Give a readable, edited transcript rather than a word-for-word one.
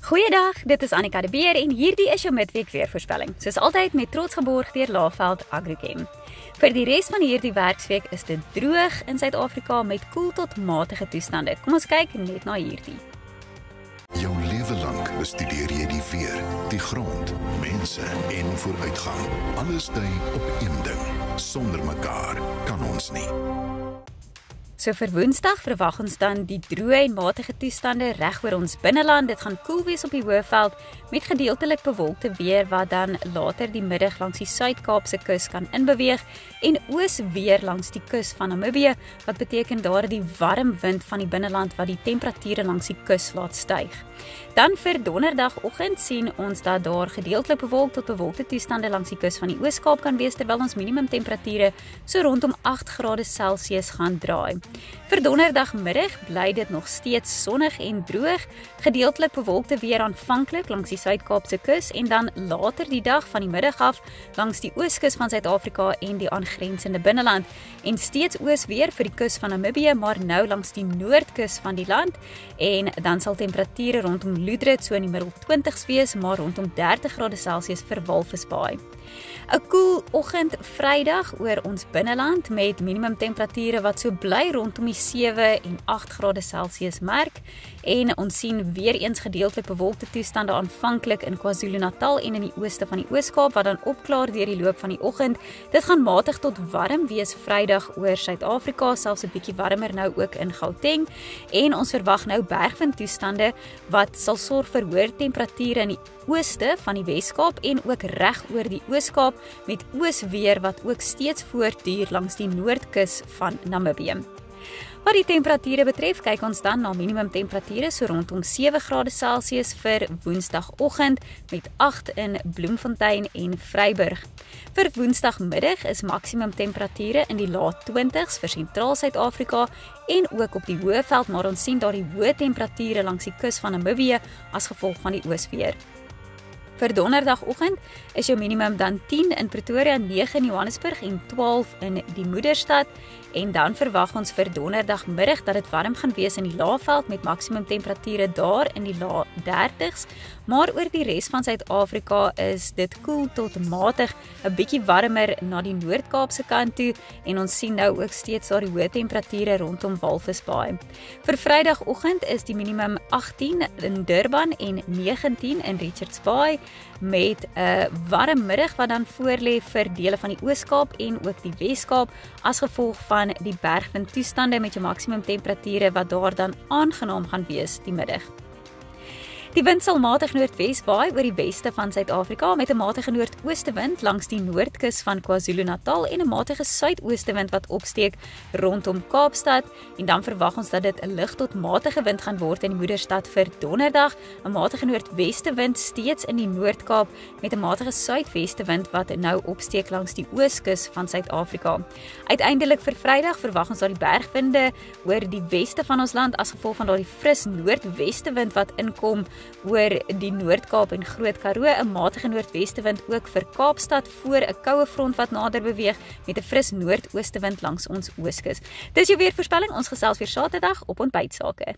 Goeiedag, dit is Annika de Beer en hierdie is jou midweek weervoorspelling. Soos altyd met trots geborg deur Laveld Agrochem. Vir die res van hierdie werksweek is dit droog in Suid-Afrika met koel tot matige toestande. Kom ons kyk net na hierdie. Jou lewe lank bestudeer jy die weer, die grond, mense en vooruitgang. Alles dui op een ding. Sonder mekaar kan ons nie. So vir Woensdag verwag ons dan die droë en matige toestande reg oor ons binneland. Dit gaan koel wees op die Hoëveld met gedeeltelik bewolkte weer wat dan later die middag langs die Suid-Kaapse kus kan inbeweeg en oos weer langs die kus van Namibië wat beteken daar die warm wind van die binneland wat die temperature langs die kus laat styg. Dan vir donderdagoggend sien ons dat daar gedeeltelik bewolk tot bewolkte toestande langs die kus van die Oos-Kaap kan wees terwyl ons minimumtemperature so rondom 8 grade Celsius gaan draai. Vir donderdagmiddag bly dit nog steeds sonnig en droog, gedeeltelik bewolkte weer aanvanklik langs die Suid-Kaapse kus en dan later die dag van die middag af langs die ooskus van Suid-Afrika en die aangrensende binneland en steeds oos weer vir die kus van Namibië, maar nou langs die noordkus van die land en dan sal temperature rondom Loedred so in die middel 20s wees, maar rondom 30 grade Celsius vir Walvisbaai. 'n Koel oggend Vrydag oor ons binneland met minimumtemperature wat so bly rondom die 7 en 8 grade Celsius merk en ons sien weer eens gedeeltelik bewolkte toestande aanvanklik in KwaZulu-Natal en in die ooste van die Oos-Kaap wat dan opklaar deur die loop van die oggend. Dit gaan matig tot warm wees Vrydag oor Suid-Afrika, selfs 'n bietjie warmer nou ook in Gauteng en ons verwag nou bergwindtoestande wat sal sorg vir hoër temperature in die ooste van die Wes-Kaap en ook reg oor die Oos-Kaap met oosweer wat ook steeds voortduur langs die noordkus van Namibië. Wat die temperature betref, kyk ons dan na minimumtemperature so rondom 7 grade Celsius vir Woensdagoggend met 8 in Bloemfontein en Vryburg. Vir Woensdagmiddag is maksimumtemperature in die laat 20s vir sentraal Suid-Afrika en ook op die Hoëveld, maar ons sien daar die hoë temperature langs die kus van Namibië as gevolg van die oosweer. Vir donderdagoggend is jou minimum dan 10 in Pretoria, 9 in Johannesburg en 12 in die moederstad. En dan verwag ons vir donderdagmiddag dat dit warm gaan wees in die Laagveld met maksimum temperature daar in die lae 30s. Maar oor die res van Suid-Afrika is dit koel tot matig, 'n bietjie warmer na die Noord-Kaapse kant toe en ons sien nou ook steeds daar die hoë temperature rondom Walvisbaai. Vir Vrydagoggend is die minimum 18 in Durban en 19 in Richards Bay met 'n warm middag wat dan voorlê vir dele van die Oos-Kaap en ook die Wes-Kaap as gevolg van die bergwindtoestande met jou maksimum temperature wat daar dan aangenaam gaan wees die middag. Die wind sal matig noordwes waai oor die weste van Suid-Afrika met 'n matige noordoostwind langs die noordkus van KwaZulu-Natal en 'n matige suidoostwind wat opsteek rondom Kaapstad en dan verwag ons dat dit 'n lig tot matige wind gaan word in die moederstad vir Donderdag, 'n matige noordwestewind steeds in die Noord-Kaap met 'n matige suidwestewind wat nou opsteek langs die ooskus van Suid-Afrika. Uiteindelik vir Vrydag verwag ons dat die bergwinde oor die weste van ons land as gevolg van daardie fris noordwestewind wat inkom oor die Noord-Kaap en Groot Karoo, 'n matige noordwestewind ook vir Kaapstad voor 'n koue front wat nader beweeg met 'n fris noordoostewind langs ons ooskus. Dis jou weervoorspelling, ons gesels weer Saterdag op Ontbytsake.